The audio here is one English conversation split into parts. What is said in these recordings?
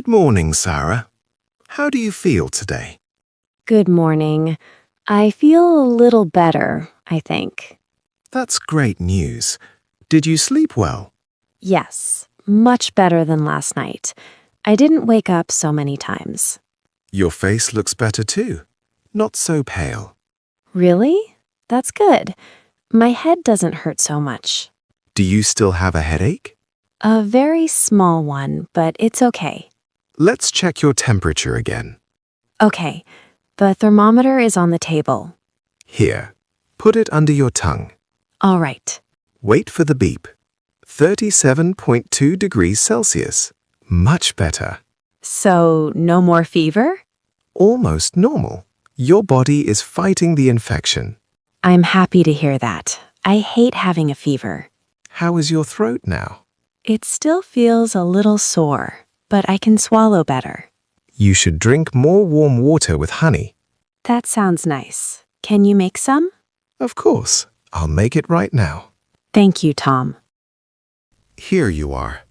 Good morning, Sarah. How do you feel today? Good morning. I feel a little better, I think. That's great news. Did you sleep well? Yes, much better than last night. I didn't wake up so many times. Your face looks better too. Not so pale. Really? That's good. My head doesn't hurt so much. Do you still have a headache? A very small one, but it's okay. Let's check your temperature again. Okay, the thermometer is on the table. Here, put it under your tongue. All right. Wait for the beep. 37.2 degrees Celsius. Much better. So, no more fever? Almost normal. Your body is fighting the infection. I'm happy to hear that. I hate having a fever. How is your throat now? It still feels a little sore, but I can swallow better. You should drink more warm water with honey. That sounds nice. Can you make some? Of course. I'll make it right now. Thank you, Tom. Here you are.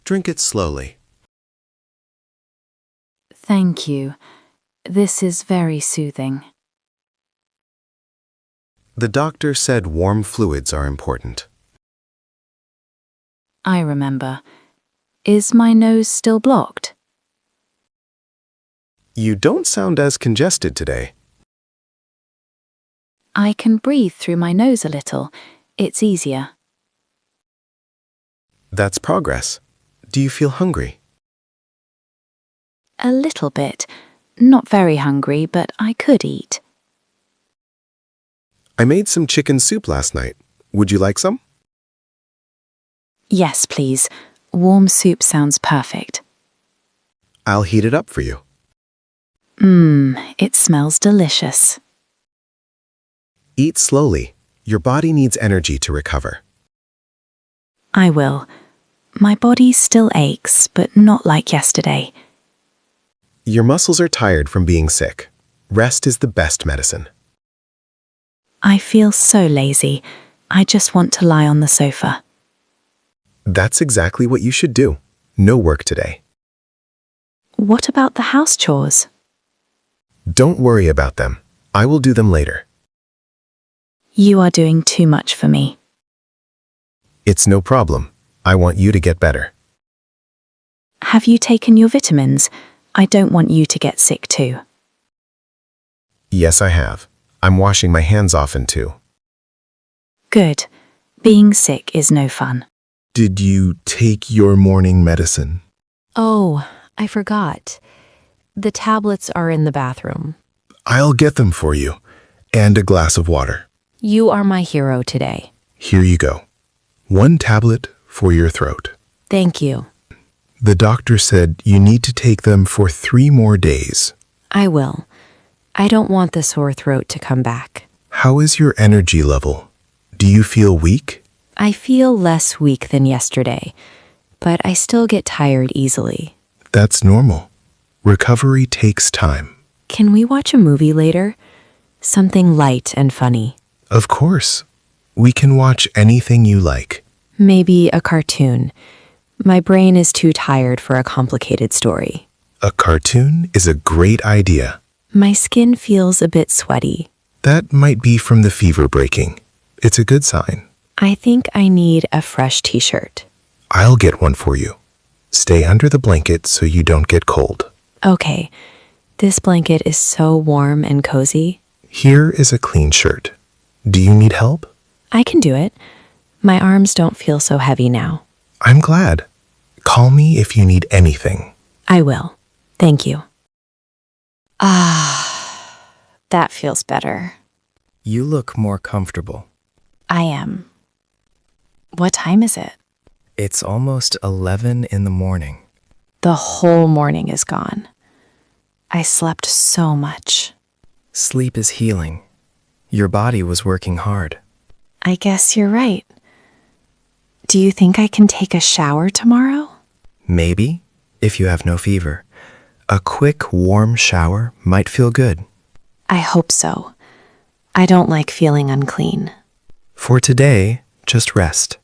Drink it slowly. Thank you. This is very soothing. The doctor said warm fluids are important. I remember. Is my nose still blocked? You don't sound as congested today. I can breathe through my nose a little. It's easier. That's progress. Do you feel hungry? A little bit. Not very hungry, but I could eat. I made some chicken soup last night. Would you like some? Yes, please. Warm soup sounds perfect. I'll heat it up for you. It smells delicious. Eat slowly. Your body needs energy to recover. I will. My body still aches, but not like yesterday. Your muscles are tired from being sick. Rest is the best medicine. I feel so lazy. I just want to lie on the sofa. That's exactly what you should do. No work today. What about the house chores? Don't worry about them. I will do them later. You are doing too much for me. It's no problem. I want you to get better. Have you taken your vitamins? I don't want you to get sick too. Yes, I have. I'm washing my hands often too. Good. Being sick is no fun. Did you take your morning medicine? Oh, I forgot. The tablets are in the bathroom. I'll get them for you. And a glass of water. You are my hero today. Here you go. 1 tablet for your throat. Thank you. The doctor said you need to take them for 3 more days. I will. I don't want the sore throat to come back. How is your energy level? Do you feel weak? I feel less weak than yesterday, but I still get tired easily. That's normal. Recovery takes time. Can we watch a movie later? Something light and funny. Of course. We can watch anything you like. Maybe a cartoon. My brain is too tired for a complicated story. A cartoon is a great idea. My skin feels a bit sweaty. That might be from the fever breaking. It's a good sign. I think I need a fresh t-shirt. I'll get one for you. Stay under the blanket so you don't get cold. Okay. This blanket is so warm and cozy. Here is a clean shirt. Do you need help? I can do it. My arms don't feel so heavy now. I'm glad. Call me if you need anything. I will. Thank you. That feels better. You look more comfortable. I am. What time is it? It's almost 11 in the morning. The whole morning is gone. I slept so much. Sleep is healing. Your body was working hard. I guess you're right. Do you think I can take a shower tomorrow? Maybe, if you have no fever. A quick, warm shower might feel good. I hope so. I don't like feeling unclean. For today, just rest.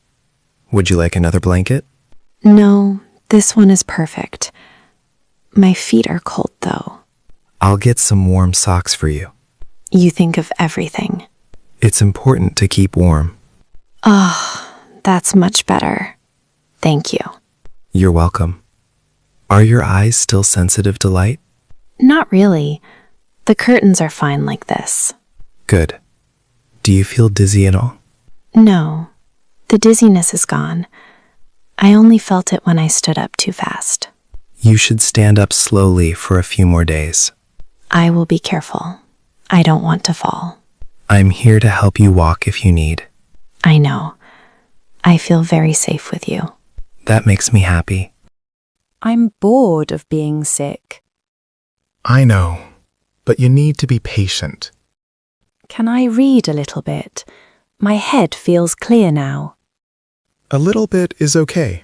Would you like another blanket? No, this one is perfect. My feet are cold, though. I'll get some warm socks for you. You think of everything. It's important to keep warm. Oh, that's much better. Thank you. You're welcome. Are your eyes still sensitive to light? Not really. The curtains are fine like this. Good. Do you feel dizzy at all? No, the dizziness is gone. I only felt it when I stood up too fast. You should stand up slowly for a few more days. I will be careful. I don't want to fall. I'm here to help you walk if you need. I know. I feel very safe with you. That makes me happy. I'm bored of being sick. I know, but you need to be patient. Can I read a little bit? My head feels clear now. A little bit is okay,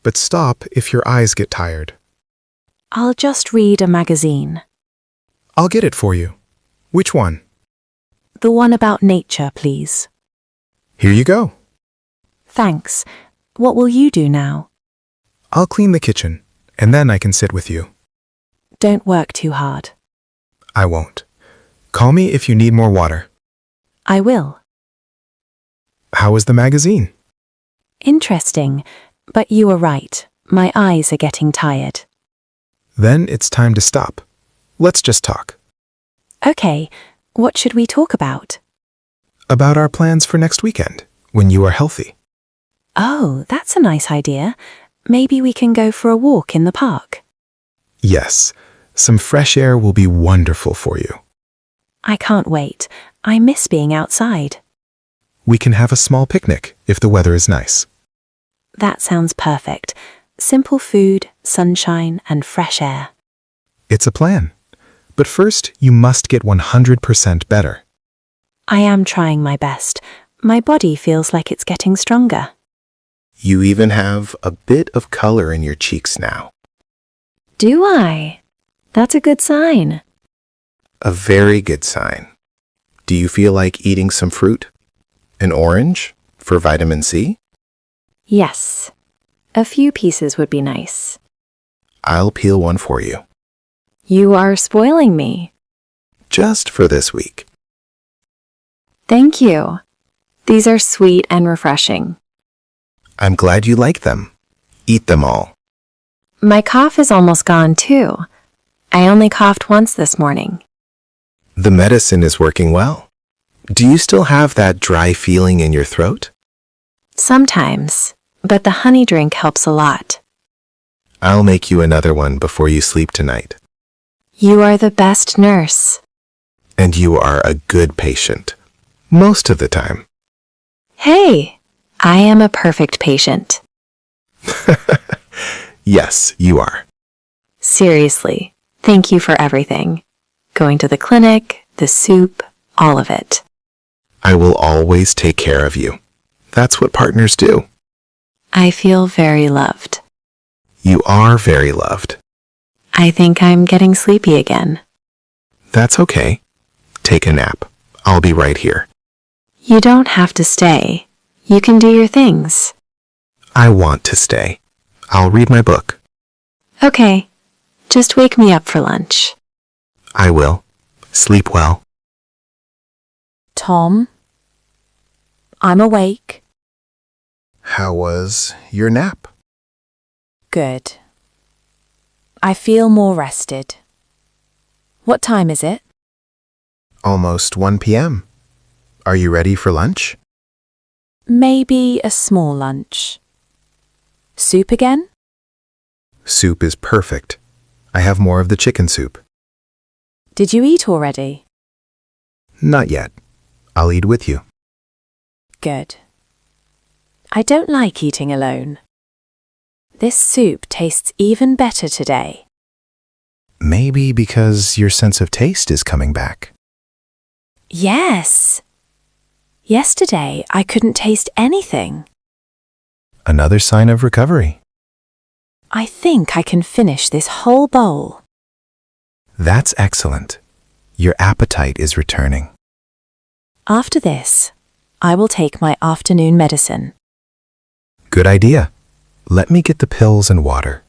but stop if your eyes get tired. I'll just read a magazine. I'll get it for you. Which one? The one about nature, please. Here you go. Thanks. What will you do now? I'll clean the kitchen, and then I can sit with you. Don't work too hard. I won't. Call me if you need more water. I will. How was the magazine? Interesting, but you were right. My eyes are getting tired. Then it's time to stop. Let's just talk. Okay, what should we talk about? About our plans for next weekend, when you are healthy. Oh, that's a nice idea. Maybe we can go for a walk in the park. Yes, some fresh air will be wonderful for you. I can't wait. I miss being outside. We can have a small picnic if the weather is nice. That sounds perfect. Simple food, sunshine, and fresh air. It's a plan. But first, you must get 100% better. I am trying my best. My body feels like it's getting stronger. You even have a bit of color in your cheeks now. Do I? That's a good sign. A very good sign. Do you feel like eating some fruit? An orange for vitamin C? Yes. A few pieces would be nice. I'll peel one for you. You are spoiling me. Just for this week. Thank you. These are sweet and refreshing. I'm glad you like them. Eat them all. My cough is almost gone too. I only coughed once this morning. The medicine is working well. Do you still have that dry feeling in your throat? Sometimes, but the honey drink helps a lot. I'll make you another one before you sleep tonight. You are the best nurse. And you are a good patient. Most of the time. Hey, I am a perfect patient. Yes, you are. Seriously, thank you for everything. Going to the clinic, the soup, all of it. I will always take care of you. That's what partners do. I feel very loved. You are very loved. I think I'm getting sleepy again. That's okay. Take a nap. I'll be right here. You don't have to stay. You can do your things. I want to stay. I'll read my book. Okay, just wake me up for lunch. I will. Sleep well. Tom? I'm awake. How was your nap? Good. I feel more rested. What time is it? Almost 1 p.m. Are you ready for lunch? Maybe a small lunch. Soup again? Soup is perfect. I have more of the chicken soup. Did you eat already? Not yet. I'll eat with you. Good. I don't like eating alone. This soup tastes even better today. Maybe because your sense of taste is coming back. Yes. Yesterday I couldn't taste anything. Another sign of recovery. I think I can finish this whole bowl. That's excellent. Your appetite is returning. After this, I will take my afternoon medicine. Good idea. Let me get the pills and water.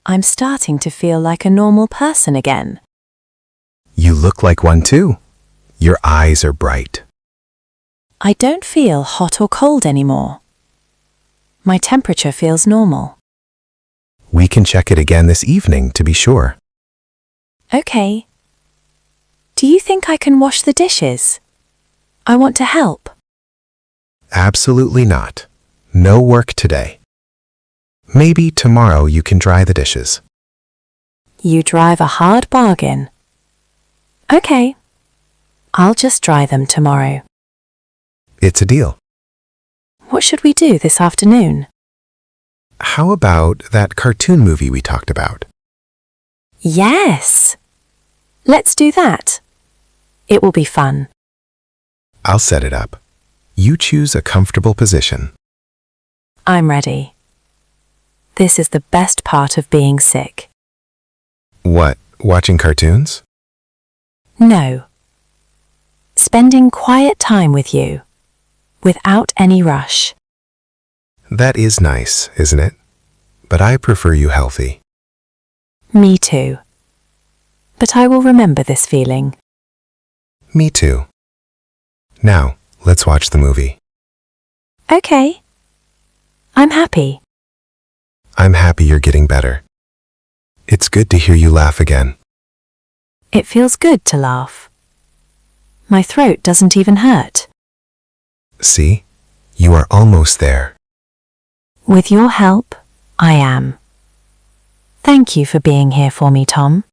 I'm starting to feel like a normal person again. You look like one too. Your eyes are bright. I don't feel hot or cold anymore. My temperature feels normal. We can check it again this evening to be sure. Okay. Do you think I can wash the dishes? I want to help. Absolutely not. No work today. Maybe tomorrow you can dry the dishes. You drive a hard bargain. Okay. I'll just dry them tomorrow. It's a deal. What should we do this afternoon? How about that cartoon movie we talked about? Yes! Let's do that. It will be fun. I'll set it up. You choose a comfortable position. I'm ready. This is the best part of being sick. What, watching cartoons? No. Spending quiet time with you, without any rush. That is nice, isn't it? But I prefer you healthy. Me too. But I will remember this feeling. Me too. Now, let's watch the movie. Okay. I'm happy. I'm happy you're getting better. It's good to hear you laugh again. It feels good to laugh. My throat doesn't even hurt. See? You are almost there. With your help, I am. Thank you for being here for me, Tom.